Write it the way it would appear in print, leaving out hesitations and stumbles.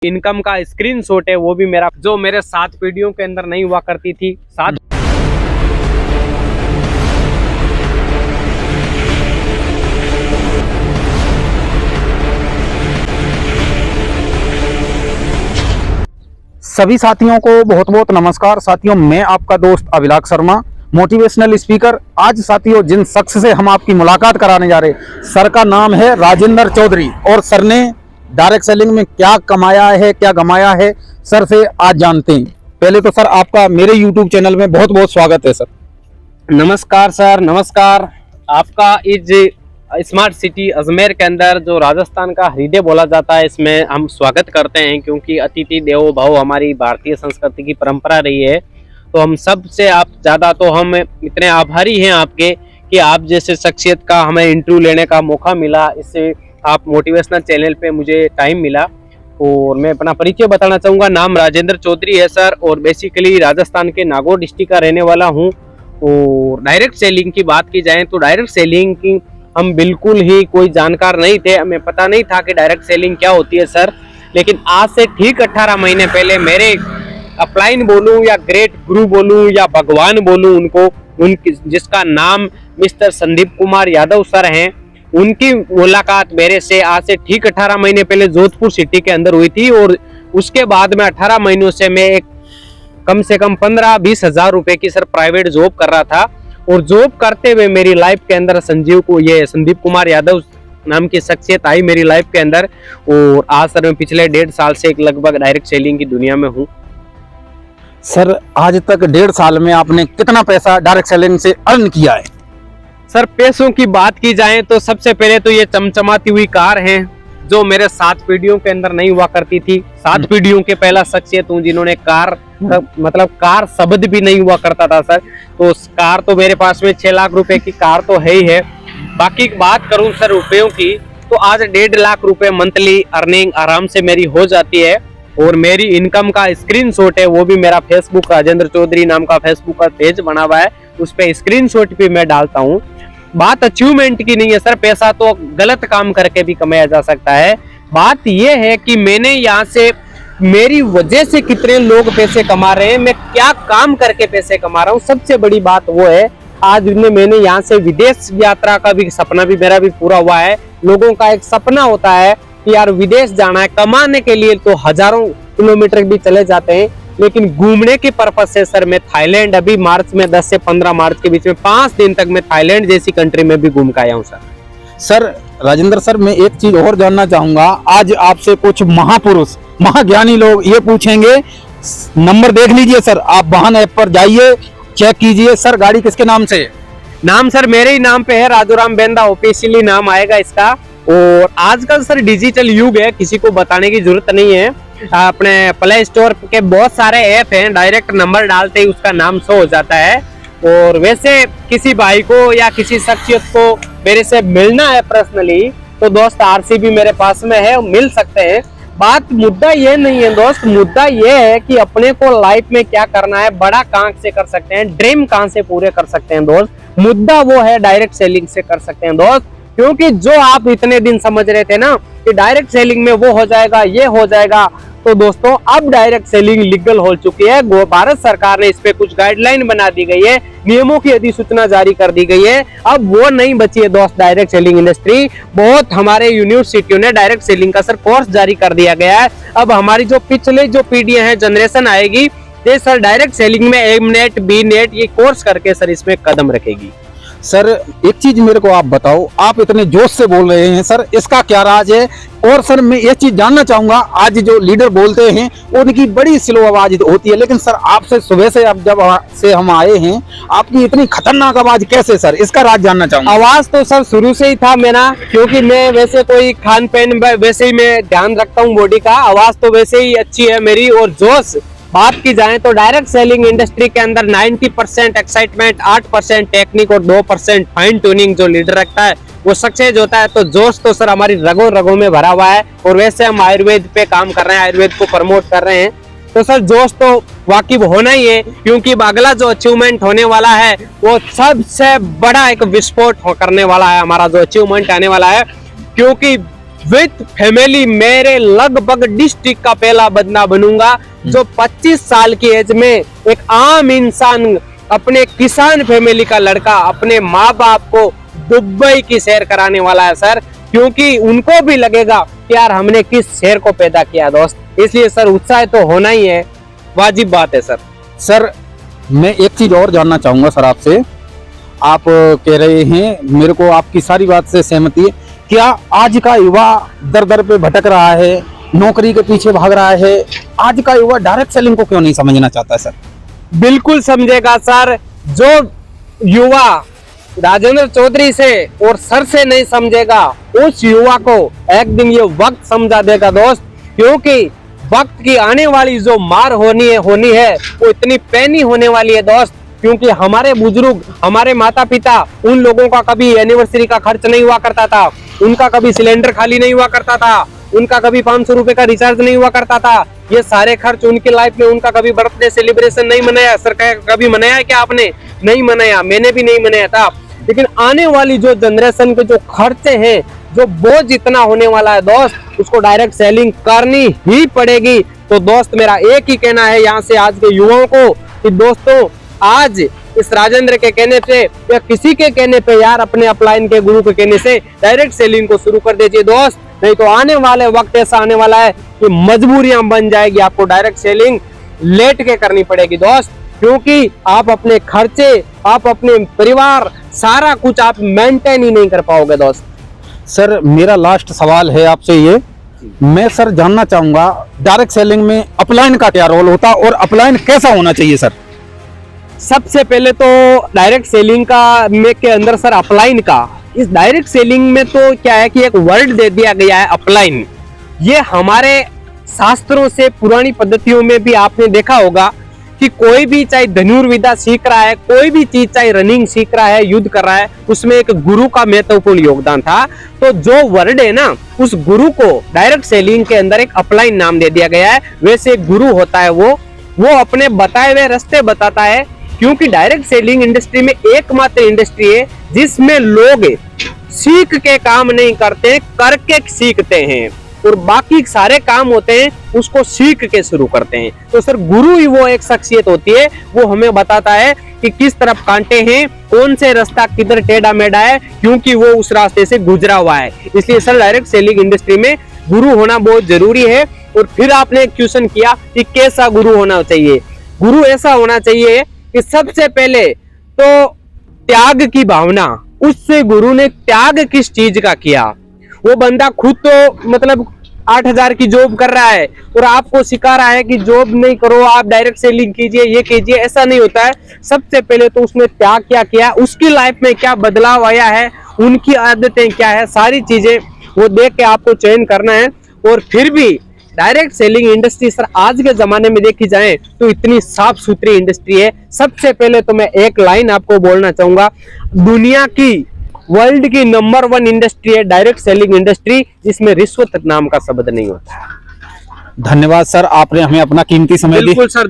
Income का screenshot है, वो भी मेरा जो मेरे 7 पीढ़ियों के अंदर नहीं हुआ करती थी। 7 सभी साथियों को बहुत बहुत नमस्कार। साथियों, मैं आपका दोस्त अभिलाष शर्मा, मोटिवेशनल स्पीकर। आज साथियों, जिन शख्स से हम आपकी मुलाकात कराने जा रहे हैं, सर का नाम है राजेंद्र चौधरी और सर ने डायरेक्ट सेलिंग में क्या कमाया है, क्या गमाया है, सर से आज जानते हैं। पहले तो सर, आपका मेरे यूट्यूब चैनल में बहुत बहुत स्वागत है सर। नमस्कार सर, नमस्कार। आपका इस स्मार्ट सिटी अजमेर के अंदर जो राजस्थान का हृदय बोला जाता है, इसमें हम स्वागत करते हैं, क्योंकि अतिथि देवो भव हमारी भारतीय संस्कृति की परंपरा रही है। तो हम सबसे आप ज़्यादा तो हम इतने आभारी हैं आपके कि आप जैसे शख्सियत का हमें इंटरव्यू लेने का मौका मिला। इससे आप मोटिवेशनल चैनल पे मुझे टाइम मिला और मैं अपना परिचय बताना चाहूँगा। नाम राजेंद्र चौधरी है सर, और बेसिकली राजस्थान के नागौर डिस्ट्रिक्ट का रहने वाला हूँ। और डायरेक्ट सेलिंग की बात की जाए तो डायरेक्ट सेलिंग की हम बिल्कुल ही कोई जानकार नहीं थे, हमें पता नहीं था कि डायरेक्ट सेलिंग क्या होती है सर। लेकिन आज से ठीक 18 महीने पहले मेरे अपलाइन बोलूं या ग्रेट गुरु बोलूं या भगवान बोलूं उनको, जिसका नाम मिस्टर संदीप कुमार यादव सर हैं, उनकी मुलाकात मेरे से आज से ठीक 18 महीने पहले जोधपुर सिटी के अंदर हुई थी। और उसके बाद में 18 महीनों से मैं एक कम से कम 15-20 हजार रुपए की सर प्राइवेट जॉब कर रहा था। और जॉब करते हुए मेरी लाइफ के अंदर संदीप कुमार यादव नाम की शख्सियत आई मेरी लाइफ के अंदर। और आज सर मैं पिछले 1.5 साल से लगभग डायरेक्ट सेलिंग की दुनिया में हूँ। सर, आज तक 1.5 साल में आपने कितना पैसा डायरेक्ट सेलिंग से अर्न किया है? सर, पैसों की बात की जाए तो सबसे पहले तो ये चमचमाती हुई कार है, जो मेरे 7 पीढ़ियों के अंदर नहीं हुआ करती थी। 7 पीढ़ियों के पहला शख्सियत हूँ जिन्होंने कार मतलब कार शब्द भी नहीं हुआ करता था सर। तो कार तो मेरे पास में 6 लाख रुपए की कार तो है ही है। बाकी बात करूं सर रुपयों की, तो आज 1.5 लाख रुपए मंथली अर्निंग आराम से मेरी हो जाती है। और मेरी इनकम का स्क्रीनशॉट है, वो भी मेरा फेसबुक राजेंद्र चौधरी नाम का फेसबुक का पेज बना हुआ है, उस पे स्क्रीनशॉट भी मैं डालता हूँ। बात अचीवमेंट की नहीं है सर, पैसा तो गलत काम करके भी कमाया जा सकता है। बात यह है कि मैंने यहाँ से मेरी वजह से कितने लोग पैसे कमा रहे हैं, मैं क्या काम करके पैसे कमा रहा हूँ, सबसे बड़ी बात वो है। आज मैंने यहाँ से विदेश यात्रा का भी सपना भी मेरा भी पूरा हुआ है। लोगों का एक सपना होता है कि यार विदेश जाना है, कमाने के लिए तो हजारों किलोमीटर भी चले जाते हैं, लेकिन घूमने के पर्पज से सर मैं थाईलैंड अभी मार्च में 10 से 15 मार्च के बीच में 5 दिन तक मैं थाईलैंड जैसी कंट्री में भी घूम के आया हूँ सर। सर राजेंद्र सर, मैं एक चीज और जानना चाहूंगा। आज आपसे कुछ महापुरुष महाज्ञानी लोग ये पूछेंगे, नंबर देख लीजिए सर, आप वाहन ऐप पर जाइए, चेक कीजिए सर, गाड़ी किसके नाम से है? नाम सर मेरे ही नाम पे है, राजूराम बेंदा ऑफिशियली नाम आएगा इसका। और आजकल सर डिजिटल युग है, किसी को बताने की जरूरत नहीं है। अपने प्ले स्टोर के बहुत सारे ऐप हैं, डायरेक्ट नंबर डालते ही उसका नाम शो हो जाता है। और वैसे किसी भाई को या किसी शख्सियत को मेरे से मिलना है पर्सनली, तो दोस्त आरसी भी मेरे पास में है, मिल सकते हैं। बात मुद्दा ये नहीं है दोस्त, मुद्दा ये है कि अपने को लाइफ में क्या करना है, बड़ा कहाँ से कर सकते हैं, ड्रीम कहाँ से पूरे कर सकते हैं दोस्त। मुद्दा वो है डायरेक्ट सेलिंग से कर सकते हैं दोस्त। क्योंकि जो आप इतने दिन समझ रहे थे ना कि डायरेक्ट सेलिंग में वो हो जाएगा, ये हो जाएगा, तो दोस्तों अब डायरेक्ट सेलिंग लीगल हो चुकी है। भारत सरकार ने इस पे कुछ गाइडलाइन बना दी गई है, नियमों की अधिसूचना जारी कर दी गई है। अब वो नहीं बची है दोस्त डायरेक्ट सेलिंग इंडस्ट्री। बहुत हमारे यूनिवर्सिटियों ने डायरेक्ट सेलिंग का सर कोर्स जारी कर दिया गया है। अब हमारी जो पिछले जो पीढ़ियां हैं, जनरेशन आएगी, ये सर डायरेक्ट सेलिंग में एम-नेट, बी-नेट ये कोर्स करके सर इसमें कदम रखेगी। सर एक चीज मेरे को आप बताओ, आप इतने जोश से बोल रहे हैं सर, इसका क्या राज है? और सर मैं ये चीज जानना चाहूंगा, आज जो लीडर बोलते हैं उनकी बड़ी स्लो आवाज होती है, लेकिन सर आपसे सुबह से अब जब से हम आए हैं, आपकी इतनी खतरनाक आवाज कैसे सर? इसका राज जानना चाहूंगा। आवाज तो सर शुरू से ही था मेरा, क्योंकि मैं वैसे कोई खान पान वैसे ही मैं ध्यान रखता हूँ बॉडी का, आवाज तो वैसे ही अच्छी है मेरी। और जोश बात की जाए तो डायरेक्ट सेलिंग इंडस्ट्री के अंदर 90% एक्साइटमेंट, 8% टेक्निक और 2% फाइन ट्यूनिंग जो लीडर रखता है वो सक्सेस होता है। तो जोश तो सर हमारी रगों रगों में भरा हुआ है। और वैसे हम आयुर्वेद पे काम कर रहे हैं, आयुर्वेद को प्रमोट कर रहे हैं, तो सर जोश तो वाकिफ होना ही है। क्योंकि अगला जो अचीवमेंट होने वाला है वो सबसे बड़ा एक विस्फोट करने वाला है, हमारा जो अचीवमेंट आने वाला है। क्योंकि विथ फैमिली मेरे लगभग डिस्ट्रिक्ट का पहला बंदा बनूंगा जो 25 साल की एज में एक आम इंसान, अपने किसान फैमिली का लड़का अपने माँ बाप को दुबई की सैर कराने वाला है सर, क्योंकि उनको भी लगेगा कि यार हमने किस शहर को पैदा किया दोस्त। इसलिए सर उत्साह तो होना ही है, वाजिब बात है सर। सर मैं एक चीज और जानना चाहूंगा सर आपसे। आप कह रहे हैं, मेरे को आपकी सारी बात से सहमति है, क्या आज का युवा दर दर पे भटक रहा है, नौकरी के पीछे भाग रहा है? आज का युवा डायरेक्ट सेलिंग को क्यों नहीं समझना चाहता है सर? बिल्कुल समझेगा सर। जो युवा राजेंद्र चौधरी से और सर से नहीं समझेगा, उस युवा को एक दिन ये वक्त समझा देगा दोस्त, क्योंकि वक्त की आने वाली जो मार होनी है वो इतनी पैनी होने वाली है दोस्त। क्योंकि हमारे बुजुर्ग, हमारे माता पिता, उन लोगों का कभी एनिवर्सरी का खर्च नहीं हुआ करता था, उनका कभी सिलेंडर खाली नहीं हुआ करता था, उनका कभी 500 रुपए का रिचार्ज नहीं हुआ करता था। ये सारे खर्च उनकी लाइफ में, उनका कभी बर्थडे सेलिब्रेशन नहीं मनाया। सर कभी मनाया है क्या आपने? नहीं मनाया, मैंने भी नहीं मनाया था। लेकिन आने वाली जो जनरेशन के जो खर्चे हैं, जो बोझ इतना होने वाला है दोस्त, उसको डायरेक्ट सेलिंग करनी ही पड़ेगी। तो दोस्त मेरा एक ही कहना है यहाँ से आज के युवाओं को कि दोस्तों आज इस राजेंद्र के कहने पे या किसी के कहने पे, यार अपने अपलाइन के गुरु के कहने से डायरेक्ट सेलिंग को शुरू कर दीजिए दोस्त। नहीं तो आने वाले वक्त ऐसा आने वाला है कि मजबूरियां बन जाएगी, आपको डायरेक्ट सेलिंग लेट के करनी पड़ेगी दोस्त, क्योंकि आप अपने खर्चे, आप अपने परिवार, सारा कुछ आप मेंटेन ही नहीं कर पाओगे दोस्त। सर मेरा लास्ट सवाल है आपसे ये, मैं सर जानना चाहूंगा डायरेक्ट सेलिंग में अपलाइन का क्या रोल होता और अपलाइन कैसा होना चाहिए सर? सबसे पहले तो डायरेक्ट सेलिंग का में के अंदर सर अपलाइन का, इस डायरेक्ट सेलिंग में तो क्या है कि एक वर्ड दे दिया गया है अपलाइन। ये हमारे शास्त्रों से, पुरानी पद्धतियों में भी आपने देखा होगा कि कोई भी चाहे धनुर्विद्या सीख रहा है, कोई भी चीज चाहे रनिंग सीख रहा है, युद्ध कर रहा है, उसमें एक गुरु का महत्वपूर्ण योगदान था। तो जो वर्ड है ना, उस गुरु को डायरेक्ट सेलिंग के अंदर एक अपलाइन नाम दे दिया गया है। वैसे एक गुरु होता है वो अपने बताए हुए रास्ते बताता है, क्योंकि डायरेक्ट सेलिंग इंडस्ट्री में एकमात्र इंडस्ट्री है जिसमें लोग सीख के काम नहीं करते, करके सीखते हैं, और बाकी सारे काम होते हैं उसको सीख के शुरू करते हैं। तो सर गुरु ही वो एक शख्सियत होती है, वो हमें बताता है कि किस तरफ कांटे हैं, कौन से रास्ता किधर टेढ़ा मेढ़ा है, क्योंकि वो उस रास्ते से गुजरा हुआ है। इसलिए सर डायरेक्ट सेलिंग इंडस्ट्री में गुरु होना बहुत जरूरी है। और फिर आपने एक क्वेश्चन किया कि कैसा गुरु होना चाहिए। गुरु ऐसा होना चाहिए कि सबसे पहले तो त्याग की भावना, उससे गुरु ने त्याग किस चीज का किया। वो बंदा खुद तो मतलब 8,000 की जॉब कर रहा है और आपको सिखा रहा है कि जॉब नहीं करो, आप डायरेक्ट सेलिंग कीजिए, ये कीजिए, ऐसा नहीं होता है। सबसे पहले तो उसने त्याग क्या किया, उसकी लाइफ में क्या बदलाव आया है, उनकी आदतें क्या है, सारी चीजें वो देख के आपको चयन करना है। और फिर भी डायरेक्ट सेलिंग इंडस्ट्री सर आज के जमाने में देखी जाए तो इतनी साफ सुथरी इंडस्ट्री है। सबसे पहले तो मैं एक लाइन आपको बोलना चाहूंगा, दुनिया की, वर्ल्ड की नंबर 1 इंडस्ट्री है डायरेक्ट सेलिंग इंडस्ट्री, जिसमें रिश्वत नाम का शब्द नहीं होता। धन्यवाद सर, आपने हमें अपना कीमती समय दिया। बिल्कुल सर।